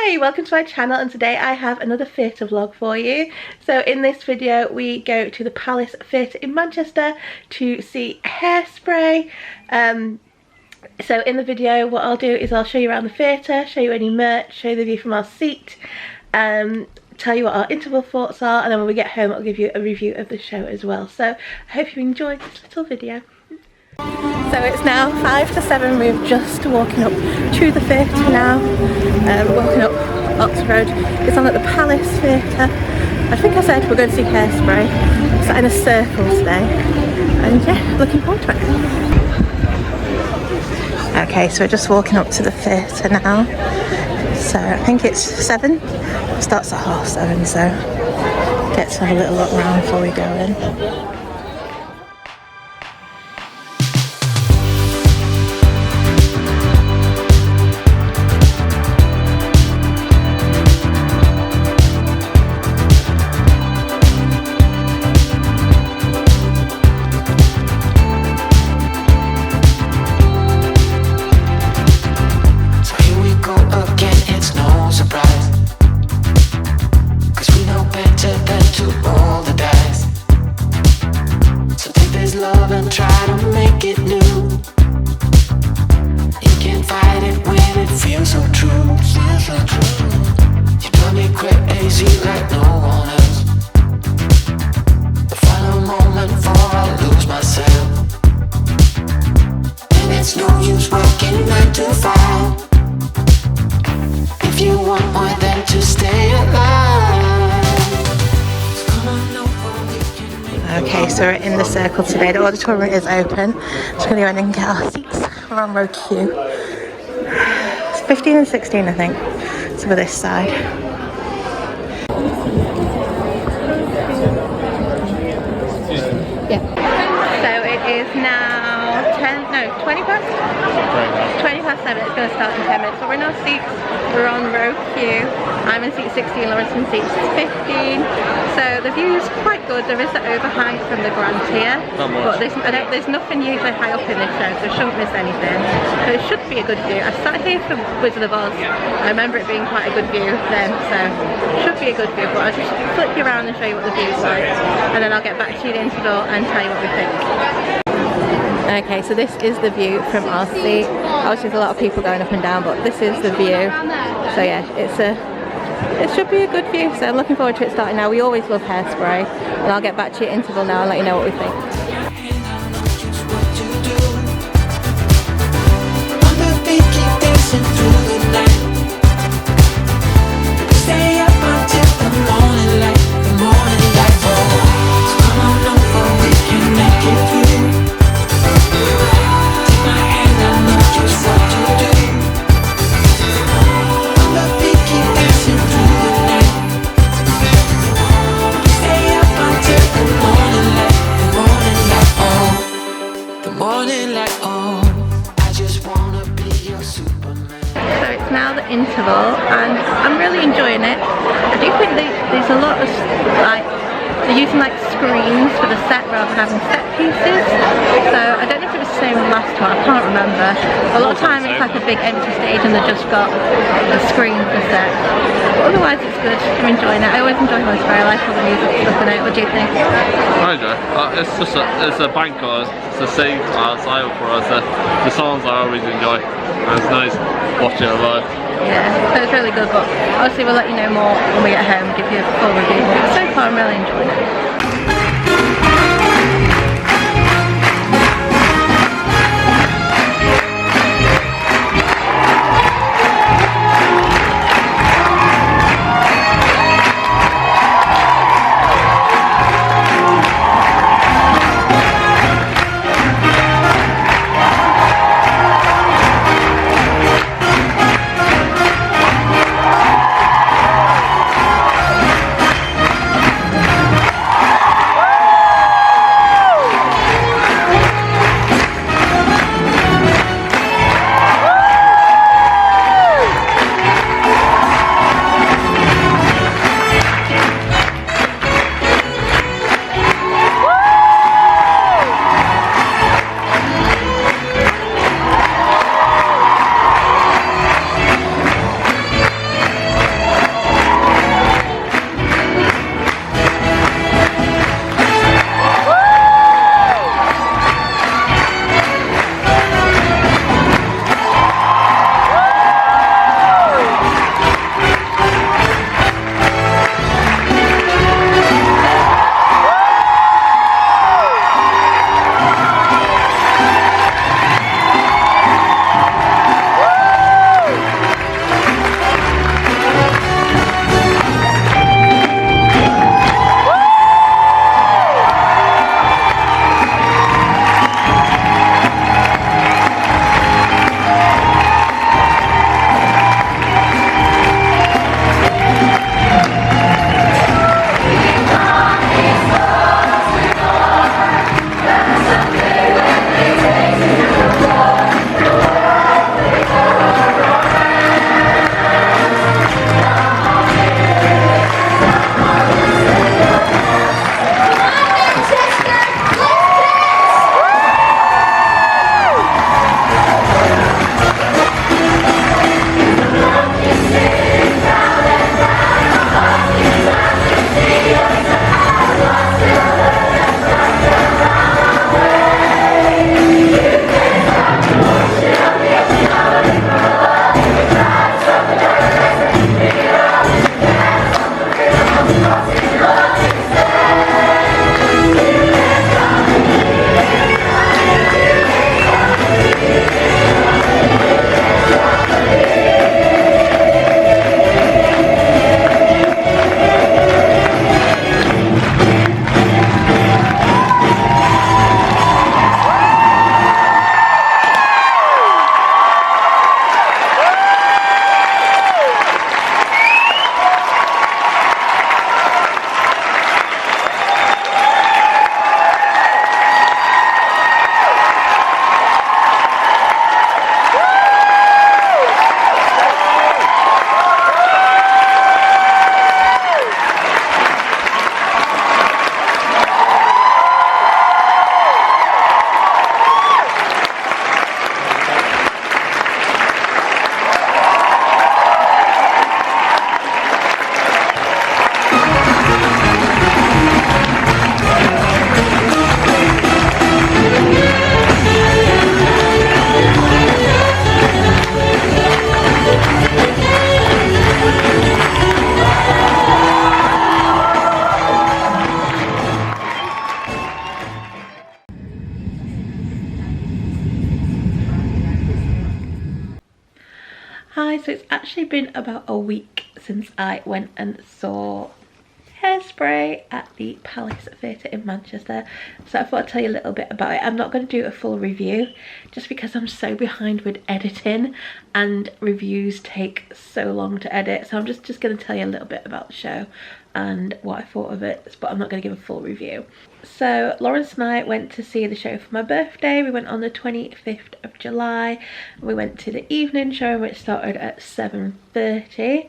Hi, welcome to my channel, and today I have another theatre vlog for you. So in this video we go to the Palace Theatre in Manchester to see Hairspray. So in the video what I'll do is I'll show you around the theatre, show you any merch, show you the view from our seat, tell you what our interval thoughts are, and then when we get home I'll give you a review of the show as well. So I hope you enjoy this little video. So it's now 5 to 7, we're just walking up to the theatre now, walking up Oxford Road. It's on at the Palace Theatre. I think I said we're going to see Hairspray. It's in a circle today, and yeah, looking forward to it. Okay, so we're just walking up to the theatre now. So I think it's 7, it starts at 7:30, so get to have a little look around before we go in. Okay, so we're in the circle today. The auditorium is open. Just going to go in and get our seats. We're on row Q. It's 15 and 16, I think. So we're this side. Yeah. So it is now 20 past 7. It's going to start in 10 minutes. So we're in our seats. We're on row Q. I'm in seat 16, Lawrence in seat 15. So the view is quite good. There is the overhang from the grand tier, but there's nothing usually high up in this show, so I shouldn't miss anything. So it should be a good view. I sat here for Wizard of Oz. I remember it being quite a good view then, so it should be a good view. But I'll just flip you around and show you what the view's like, and then I'll get back to you at the interval and tell you what we think. Okay, so this is the view from our seat. Obviously there's a lot of people going up and down, but this is the view. So yeah, it should be a good view, so I'm looking forward to it starting now. We always love Hairspray, and I'll get back to your interval now and let you know what we think. Interval, and I'm really enjoying it. I do think there's a lot of they're using like screens for the set rather than having set pieces, so I don't know if it was the same last time, I can't remember. A lot of time it's like a big empty stage and they've just got a screen for the set, but otherwise it's good. I'm enjoying it. I always enjoy Hairspray. I like all the music stuff in it. What do you think? I do. It's just it's a banker, it's a safe style for us. The songs I always enjoy, and it's nice watching it live. Yeah, so it's really good, but obviously we'll let you know more when we get home and give you a full review. But so far I'm really enjoying it. actually been about a week since I went and saw Hairspray at the Palace Theatre in Manchester, so I thought I'd tell you a little bit about it. I'm not going to do a full review just because I'm so behind with editing and reviews take so long to edit, so I'm just going to tell you a little bit about the show and what I thought of it, but I'm not going to give a full review. So Lawrence and I went to see the show for my birthday. We went on the 25th of July. We went to the evening show which started at 7:30.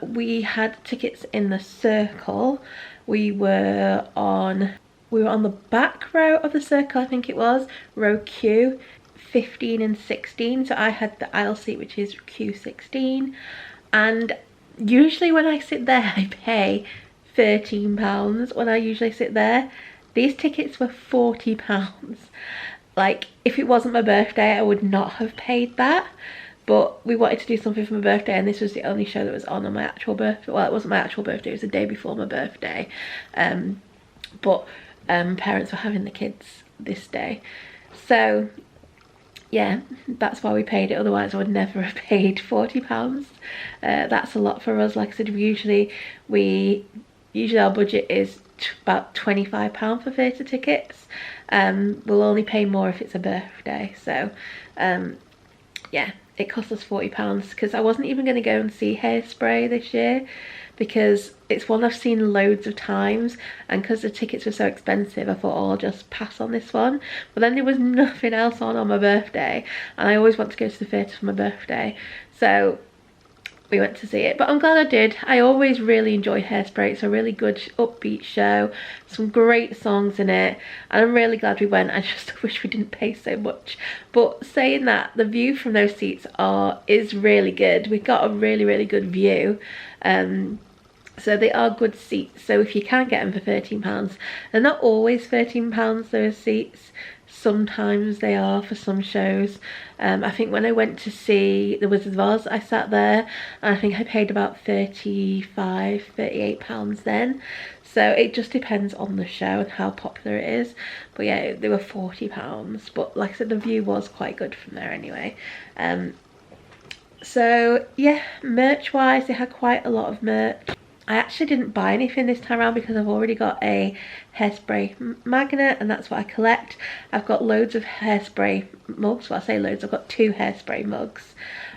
We had tickets in the circle. We were on the back row of the circle, I think it was, row Q 15 and 16. So I had the aisle seat, which is Q16, and usually when I sit there I pay £13 when I usually sit there. These tickets were £40. Like, if it wasn't my birthday I would not have paid that, but we wanted to do something for my birthday and this was the only show that was on my actual birthday. Well, it wasn't my actual birthday, it was the day before my birthday, but parents were having the kids this day, so yeah, that's why we paid it. Otherwise I would never have paid £40. That's a lot for us. Like I said, usually our budget is about £25 for theatre tickets. We'll only pay more if it's a birthday, so yeah, it cost us £40 because I wasn't even going to go and see Hairspray this year because it's one I've seen loads of times, and because the tickets were so expensive I thought, oh, I'll just pass on this one. But then there was nothing else on my birthday, and I always want to go to the theatre for my birthday, so we went to see it. But I'm glad I did. I always really enjoy Hairspray. It's a really good upbeat show, some great songs in it, and I'm really glad we went. I just wish we didn't pay so much. But saying that, the view from those seats is really good. We got a really good view, so they are good seats. So if you can get them for £13, they're not always £13, those seats. Sometimes they are for some shows. I think when I went to see The Wizard of Oz, I sat there and I think I paid about £38 then. So it just depends on the show and how popular it is. But yeah, they were £40. But like I said, the view was quite good from there anyway. So yeah, merch wise, they had quite a lot of merch. I actually didn't buy anything this time around because I've already got a Hairspray magnet and that's what I collect. I've got loads of Hairspray mugs. Well, I say loads, I've got 2 Hairspray mugs,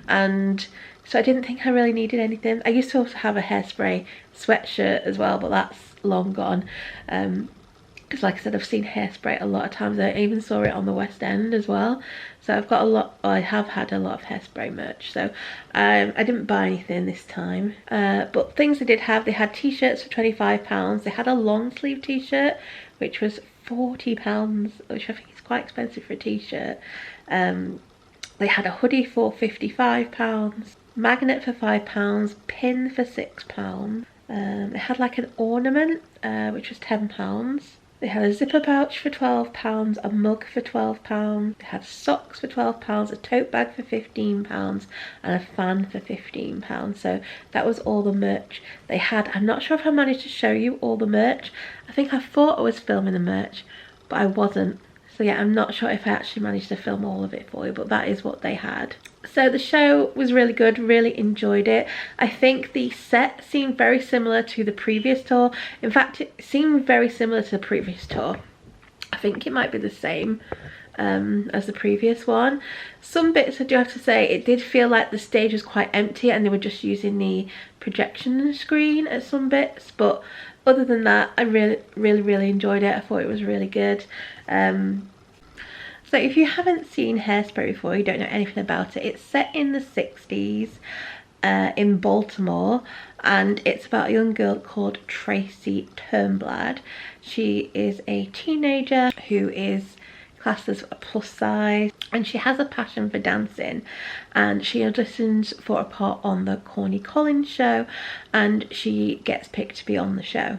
and so I didn't think I really needed anything. I used to also have a Hairspray sweatshirt as well, but that's long gone. Because like I said, I've seen Hairspray a lot of times. I even saw it on the West End as well. So I've got I have had a lot of Hairspray merch. So I didn't buy anything this time. But things they did have, they had t-shirts for £25. They had a long sleeve t-shirt, which was £40, which I think is quite expensive for a t-shirt. They had a hoodie for £55, magnet for £5, pin for £6. They had like an ornament, which was £10. They had a zipper pouch for £12, a mug for £12, they had socks for £12, a tote bag for £15, and a fan for £15. So that was all the merch they had. I'm not sure if I managed to show you all the merch. I think I thought I was filming the merch, but I wasn't. So yeah, I'm not sure if I actually managed to film all of it for you, but that is what they had. So the show was really good, really enjoyed it. I think the set seemed very similar to the previous tour. In fact, it seemed very similar to the previous tour. I think it might be the same as the previous one. Some bits I do have to say, it did feel like the stage was quite empty and they were just using the projection screen at some bits, but other than that, I really enjoyed it. I thought it was really good. So if you haven't seen Hairspray before, you don't know anything about it, it's set in the 60s in Baltimore, and it's about a young girl called Tracy Turnblad. She is a teenager who is classed as a plus size, and she has a passion for dancing, and she auditions for a part on the Corny Collins show, and she gets picked to be on the show.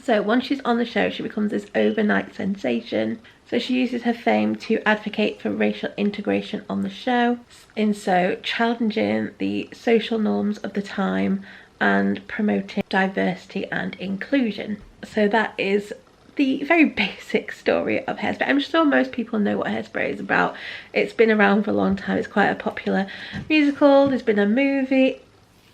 So once she's on the show, she becomes this overnight sensation. So she uses her fame to advocate for racial integration on the show, in so challenging the social norms of the time and promoting diversity and inclusion. So that is the very basic story of Hairspray. I'm sure most people know what Hairspray is about. It's been around for a long time. It's quite a popular musical. There's been a movie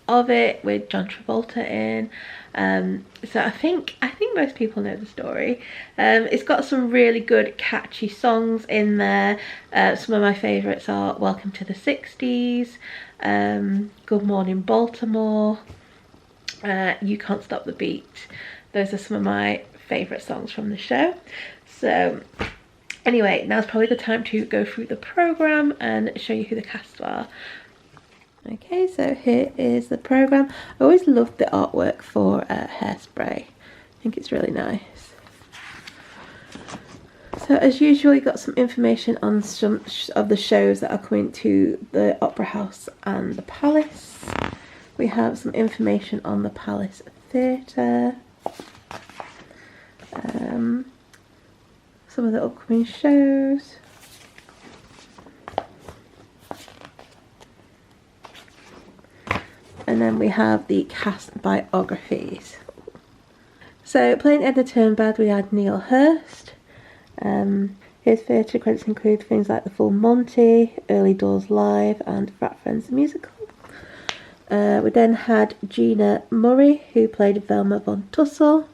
of it with John Travolta in. So I think most people know the story. It's got some really good catchy songs in there. Some of my favourites are Welcome to the 60s, Good Morning Baltimore, You Can't Stop the Beat. Those are some of my favourite songs from the show. So anyway, now's probably the time to go through the programme and show you who the cast are. Okay, so here is the programme. I always loved the artwork for Hairspray. I think it's really nice. So as usual, you got some information on some of the shows that are coming to the Opera House and the Palace. We have some information on the Palace Theatre. Some of the upcoming shows. And then we have the cast biographies. So playing Edna Turnblad, we had Neil Hurst. His theatre credits include things like The Full Monty, Early Doors Live and Frat Friends the Musical. We then had Gina Murray, who played Velma von Tussle.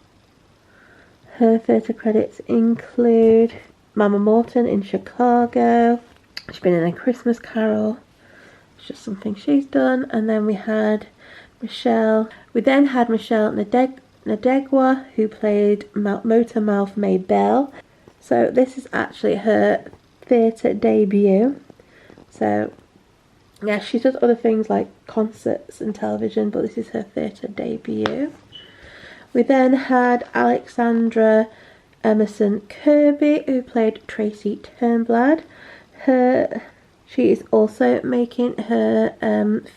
Her theatre credits include Mama Morton in Chicago. She's been in A Christmas Carol. It's just something she's done. And then we had Michelle. We then had Michelle Nadegwa, who played Motormouth Maybelle. So this is actually her theatre debut. So yeah, she does other things like concerts and television, but this is her theatre debut. We then had Alexandra Emerson Kirby, who played Tracy Turnblad. She is also making her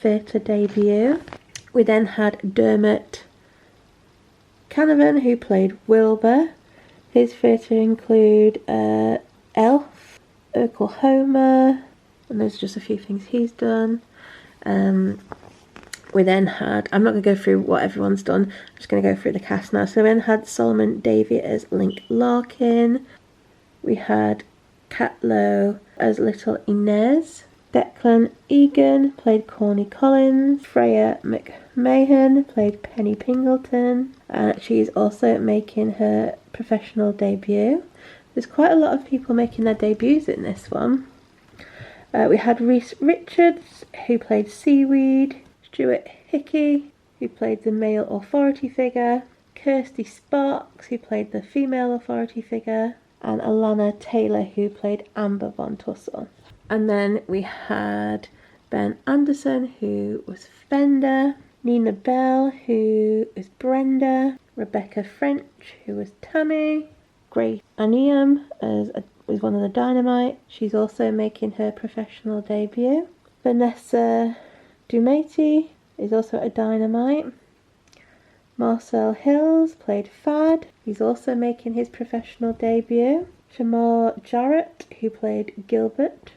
theatre debut. We then had Dermot Canavan, who played Wilbur. His theatre include Elf, Oklahoma, and there's just a few things he's done. We then had, I'm not going to go through what everyone's done, I'm just going to go through the cast now. So we then had Solomon Davy as Link Larkin. We had Kat Lowe as Little Inez. Declan Egan played Corny Collins. Freya McMahon played Penny Pingleton. She's also making her professional debut. There's quite a lot of people making their debuts in this one. We had Reese Richards, who played Seaweed. Stuart Hickey, who played the male authority figure. Kirsty Sparks, who played the female authority figure. And Alana Taylor, who played Amber von Tussle. And then we had Ben Anderson, who was Fender. Nina Bell, who is Brenda. Rebecca French, who was Tammy. Grace Aniam was one of the Dynamite. She's also making her professional debut. Vanessa Dumati is also a Dynamite. Marcel Hills played Fad. He's also making his professional debut. Shamar Jarrett, who played Gilbert.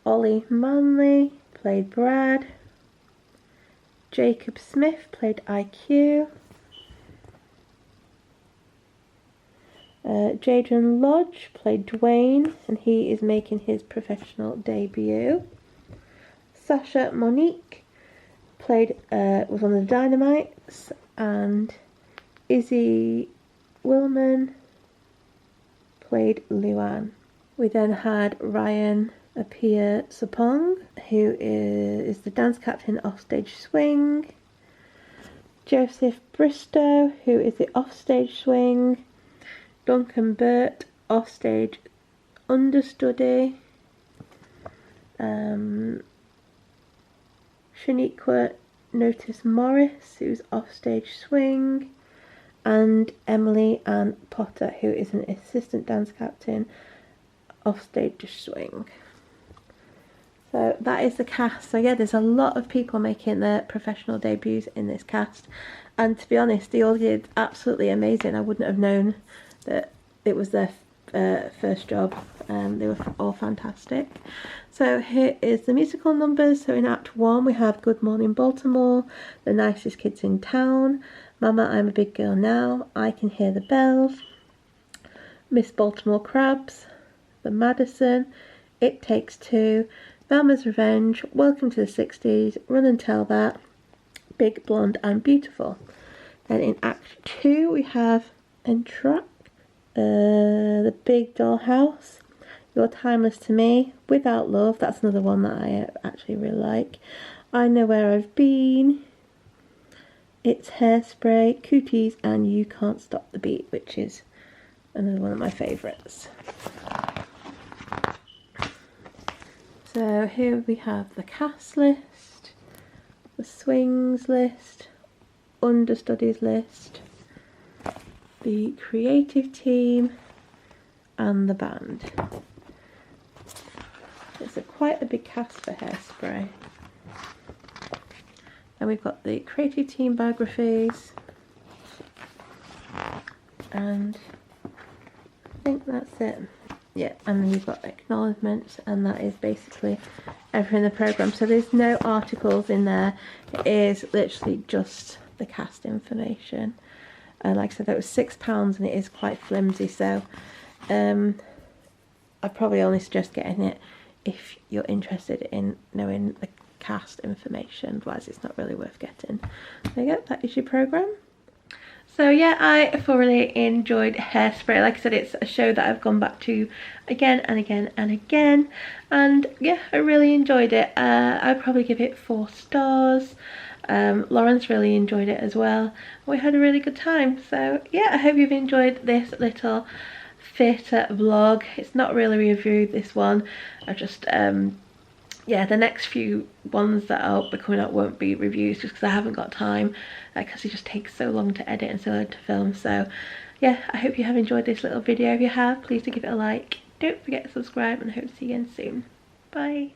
Ollie Manley played Brad. Jacob Smith played IQ. Jadron Lodge played Dwayne, and he is making his professional debut. Sasha Monique was one of the Dynamites, and Izzy Willman played Luan. We then had Ryan Apia Sapong, who is the dance captain offstage swing. Joseph Bristow, who is the offstage swing. Duncan Burt, offstage understudy. Shaniqua Notice Morris, who's offstage swing. And Emily Ann Potter, who is an assistant dance captain, offstage swing. So that is the cast. So yeah, there's a lot of people making their professional debuts in this cast. And to be honest, they all did absolutely amazing. I wouldn't have known that it was their first job. They were all fantastic. So here is the musical numbers. So in Act 1 we have Good Morning Baltimore, The Nicest Kids in Town, Mama, I'm a Big Girl Now, I Can Hear the Bells, Miss Baltimore Crabs, The Madison, It Takes Two, Velma's Revenge, Welcome to the 60s, Run and Tell That, Big Blonde and Beautiful. Then in Act 2 we have Entrap, The Big Doll House, You're Timeless to Me, Without Love, that's another one that I actually really like, I Know Where I've Been, It's Hairspray, Cooties, and You Can't Stop the Beat, which is another one of my favourites. So here we have the cast list, the swings list, understudies list, the creative team, and the band. It's quite a big cast for Hairspray. And we've got the creative team biographies, and I think that's it. Yeah, and then you've got acknowledgements, and that is basically everything in the programme. So there's no articles in there, it is literally just the cast information. And like I said, that was £6 and it is quite flimsy, so I probably only suggest getting it if you're interested in knowing the cast information, otherwise it's not really worth getting. There you go, that is your programme. So yeah, I thoroughly enjoyed Hairspray. Like I said, it's a show that I've gone back to again and again and again, and yeah, I really enjoyed it. I'd probably give it 4 stars. Lawrence really enjoyed it as well. We had a really good time. So yeah, I hope you've enjoyed this little theatre vlog. It's not really a review, this one. I just yeah, the next few ones that I'll be coming out won't be reviews, just because I haven't got time, because it just takes so long to edit and so long to film. So yeah, I hope you have enjoyed this little video. If you have, please do give it a like. Don't forget to subscribe, and I hope to see you again soon. Bye.